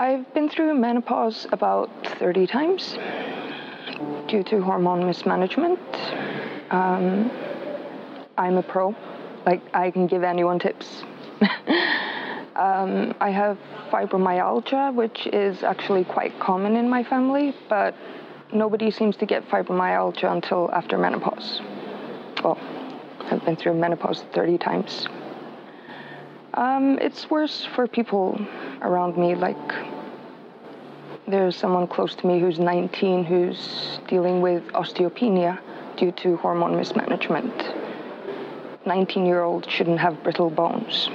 I've been through menopause about 30 times due to hormone mismanagement. I'm a pro, like I can give anyone tips. I have fibromyalgia, which is actually quite common in my family, but nobody seems to get fibromyalgia until after menopause. Well, I've been through menopause 30 times. It's worse for people around me, like there's someone close to me who's 19 who's dealing with osteopenia due to hormone mismanagement. 19-year-olds shouldn't have brittle bones.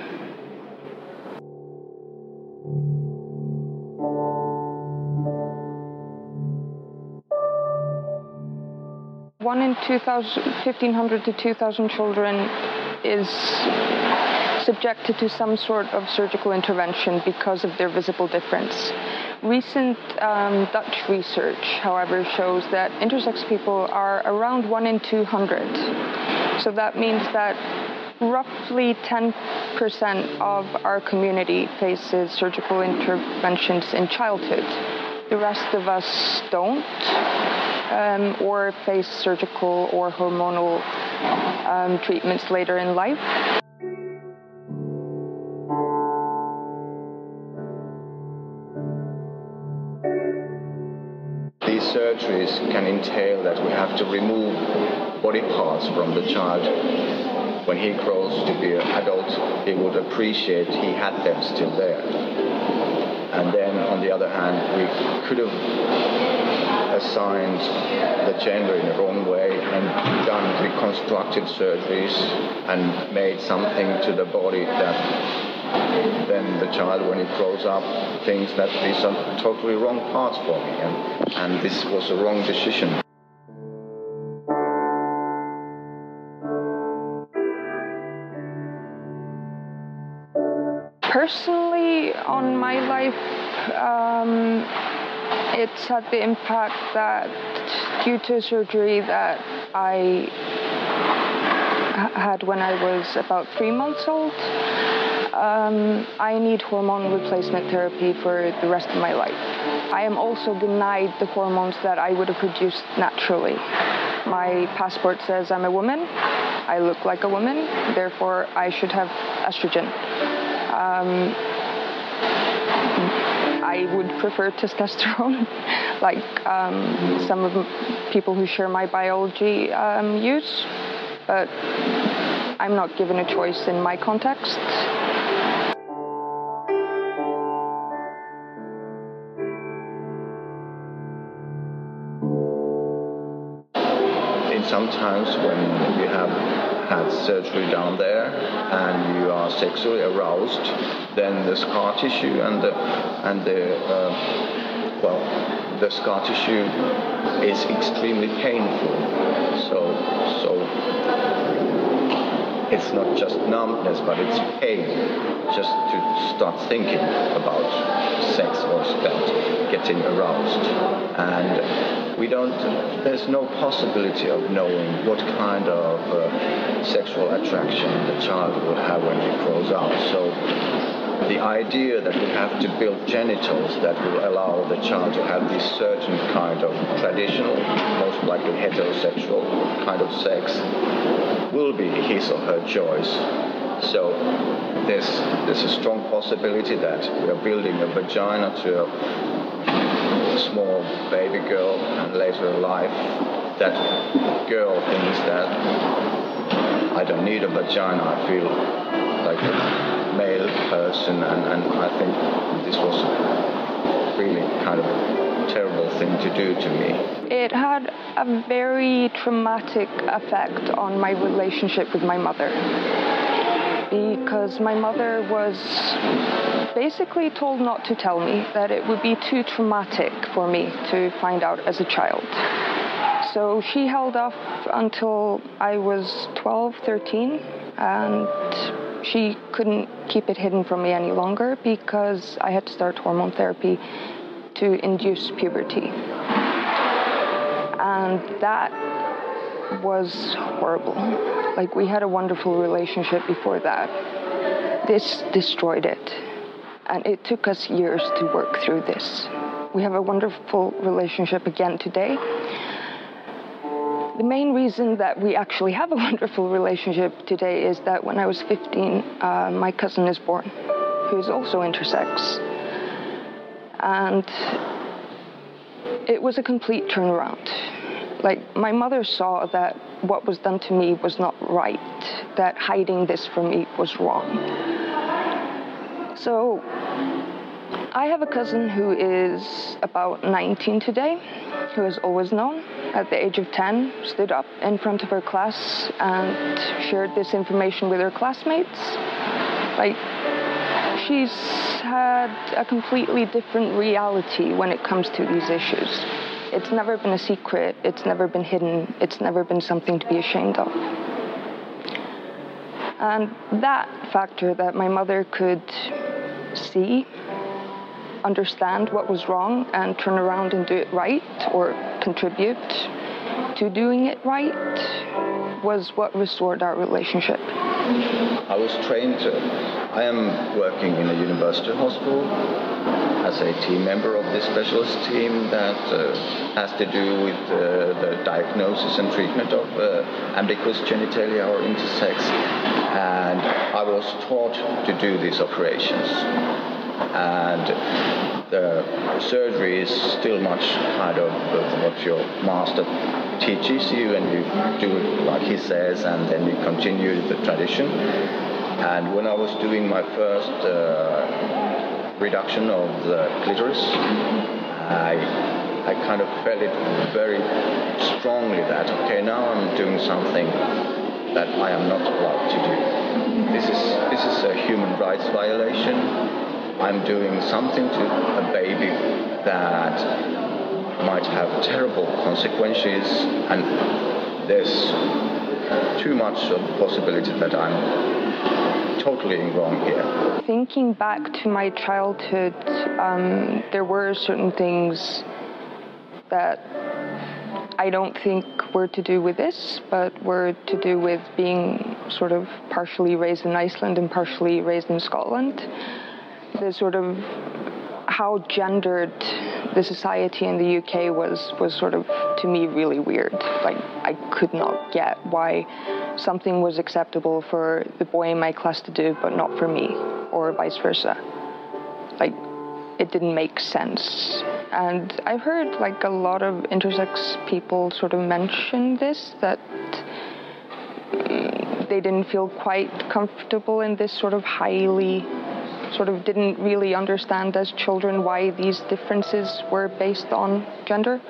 One in 1,500 to 2,000 children is subjected to some sort of surgical intervention because of their visible difference. Recent Dutch research, however, shows that intersex people are around 1 in 200. So that means that roughly 10% of our community faces surgical interventions in childhood. The rest of us don't, or face surgical or hormonal treatments later in life. These surgeries can entail that we have to remove body parts from the child. When he grows to be an adult, he would appreciate he had them still there. And then, on the other hand, we could have assigned the gender in the wrong way and done reconstructive surgeries and made something to the body that then the child, when he grows up, thinks that these are totally wrong parts for me, and this was a wrong decision. Personally, on my life, it's had the impact that due to surgery that I had when I was about 3 months old, I need hormone replacement therapy for the rest of my life. I am also denied the hormones that I would have produced naturally. My passport says I'm a woman, I look like a woman, therefore I should have estrogen. I would prefer testosterone, like some of the people who share my biology use, but I'm not given a choice in my context. Sometimes when you have had surgery down there and you are sexually aroused, then the scar tissue the scar tissue is extremely painful. So it's not just numbness, but it's pain just to start thinking about sex or about getting aroused. And there's no possibility of knowing what kind of sexual attraction the child will have when he grows up. So the idea that we have to build genitals that will allow the child to have this certain kind of traditional, most likely heterosexual kind of sex will be his or her choice. So there's a strong possibility that we are building a vagina to a small baby girl, and later in life that girl thinks that I don't need a vagina, I feel like a male person, and I think this was really kind of a terrible thing to do to me. It had a very traumatic effect on my relationship with my mother, because my mother was basically told not to tell me, that it would be too traumatic for me to find out as a child. So she held off until I was 12, 13, and she couldn't keep it hidden from me any longer because I had to start hormone therapy to induce puberty. And that was horrible. Like, we had a wonderful relationship before that. This destroyed it. And it took us years to work through this. We have a wonderful relationship again today. The main reason that we actually have a wonderful relationship today is that when I was 15, my cousin is born, who is also intersex. And it was a complete turnaround. Like, my mother saw that what was done to me was not right, that hiding this from me was wrong. So I have a cousin who is about 19 today, who has always known. At the age of 10, stood up in front of her class and shared this information with her classmates. Like, she's had a completely different reality when it comes to these issues. It's never been a secret, it's never been hidden, it's never been something to be ashamed of. And that factor, that my mother could see, understand what was wrong and turn around and do it right, or contribute to doing it right, was what restored our relationship. I was trained, I am working in a university hospital as a team member of this specialist team that has to do with the diagnosis and treatment of ambiguous genitalia or intersex. And I was taught to do these operations. And the surgery is still much kind of what your master teaches you, and you do it like he says, and then you continue the tradition. And when I was doing my first reduction of the clitoris, I kind of felt it very strongly that, okay, now I'm doing something that I am not allowed to do. This is a human rights violation. I'm doing something to a baby that might have terrible consequences, and there's too much of the possibility that I'm totally wrong here. Thinking back to my childhood, there were certain things that I don't think were to do with this, but were to do with being sort of partially raised in Iceland and partially raised in Scotland. The sort of how gendered the society in the UK was sort of, to me, really weird. Like, I could not get why something was acceptable for the boy in my class to do, but not for me, or vice versa. Like, it didn't make sense. And I've heard, like, a lot of intersex people sort of mention this, that they didn't feel quite comfortable in this sort of highly, sort of didn't really understand as children why these differences were based on gender.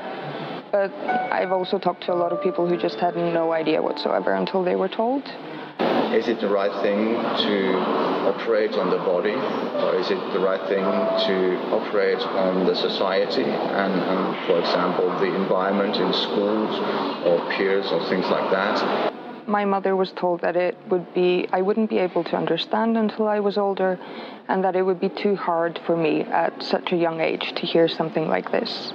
But I've also talked to a lot of people who just had no idea whatsoever until they were told. Is it the right thing to operate on the body, or is it the right thing to operate on the society and for example, the environment in schools or peers or things like that? My mother was told that I wouldn't be able to understand until I was older, and that it would be too hard for me at such a young age to hear something like this.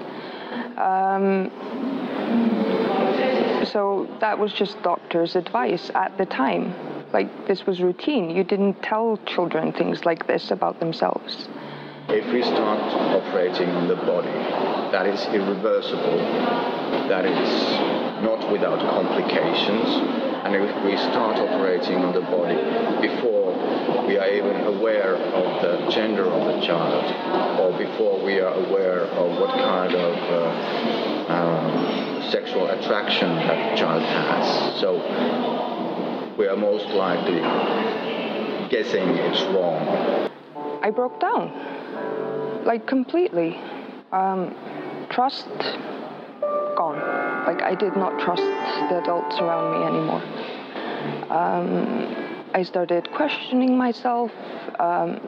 So that was just doctor's advice at the time. Like, this was routine. You didn't tell children things like this about themselves. If we start operating on the body, that is irreversible, that is not without complications. And if we start operating on the body before we are even aware of the gender of the child, or before we are aware of what kind of sexual attraction that child has, so we are most likely guessing it's wrong. I broke down, like, completely. Trust gone. Like, I did not trust the adults around me anymore. I started questioning myself.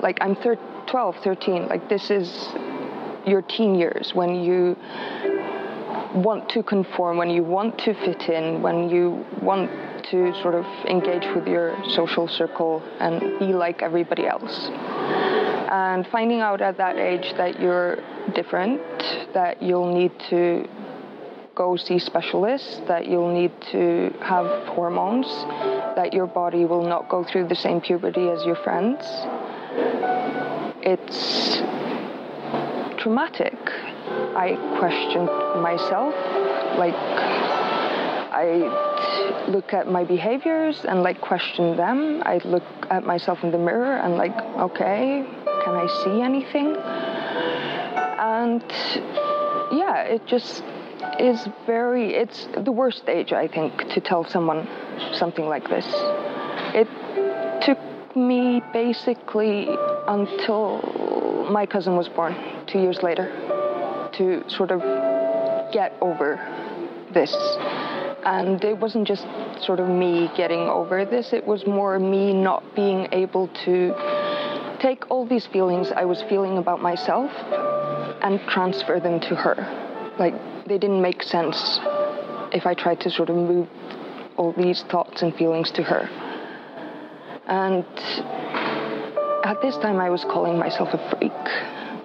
Like, I'm 12, 13. Like, this is your teen years, when you want to conform, when you want to fit in, when you want to sort of engage with your social circle and be like everybody else. And finding out at that age that you're different, that you'll need to go see specialists, that you'll need to have hormones, that your body will not go through the same puberty as your friends. it's traumatic. I questioned myself, like I look at my behaviors and like question them. I look at myself in the mirror and like, okay, can I see anything? And yeah, it just is it's the worst age, I think, to tell someone something like this. It took me basically until my cousin was born 2 years later to sort of get over this. And it wasn't just sort of me getting over this, it was more me not being able to take all these feelings I was feeling about myself and transfer them to her. Like, they didn't make sense if I tried to sort of move all these thoughts and feelings to her. And at this time I was calling myself a freak.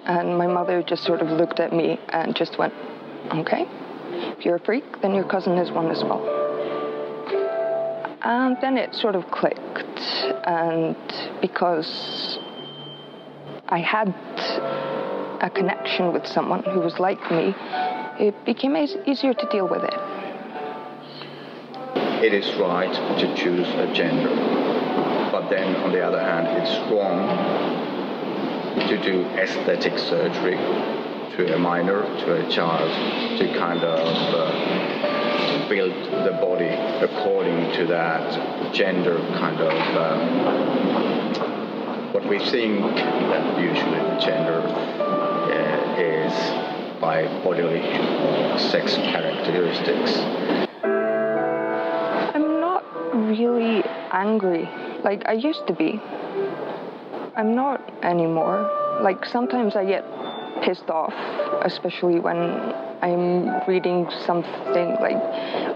And my mother just sort of looked at me and just went, okay, if you're a freak, then your cousin is one as well. And then it sort of clicked. And because I had a connection with someone who was like me, it became easier to deal with it. It is right to choose a gender, but then on the other hand, it's wrong to do aesthetic surgery to a minor, to a child, to kind of build the body according to that gender kind of what we think that usually the gender is by bodily sex characteristics. I'm not really angry like I used to be. I'm not anymore. Like, sometimes I get pissed off, especially when I'm reading something, like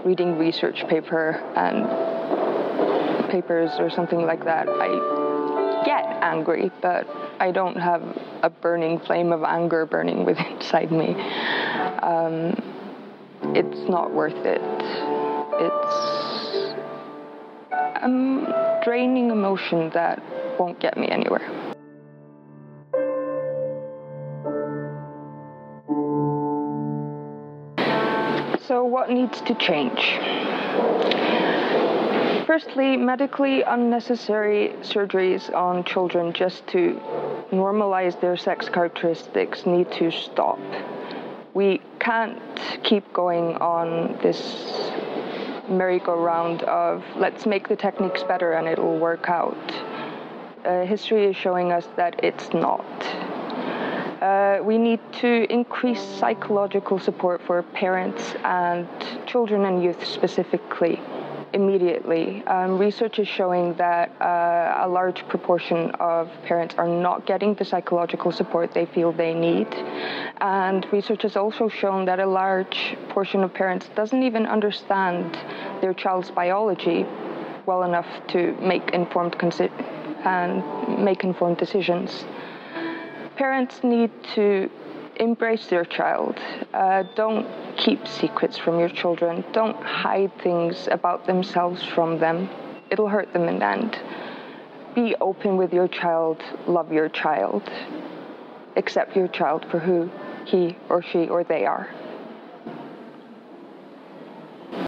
reading research papers or something like that. I get angry, but I don't have a burning flame of anger burning within inside me. It's not worth it. It's a draining emotion that won't get me anywhere. So what needs to change? Firstly, medically unnecessary surgeries on children just to normalize their sex characteristics need to stop. We can't keep going on this merry-go-round of let's make the techniques better and it'll work out. History is showing us that it's not. We need to increase psychological support for parents and children and youth specifically, immediately. Research is showing that a large proportion of parents are not getting the psychological support they feel they need. And research has also shown that a large portion of parents doesn't even understand their child's biology well enough to make informed decisions. Parents need to embrace their child. Don't keep secrets from your children. Don't hide things about themselves from them. It'll hurt them in the end. Be open with your child. Love your child. Accept your child for who he or she or they are.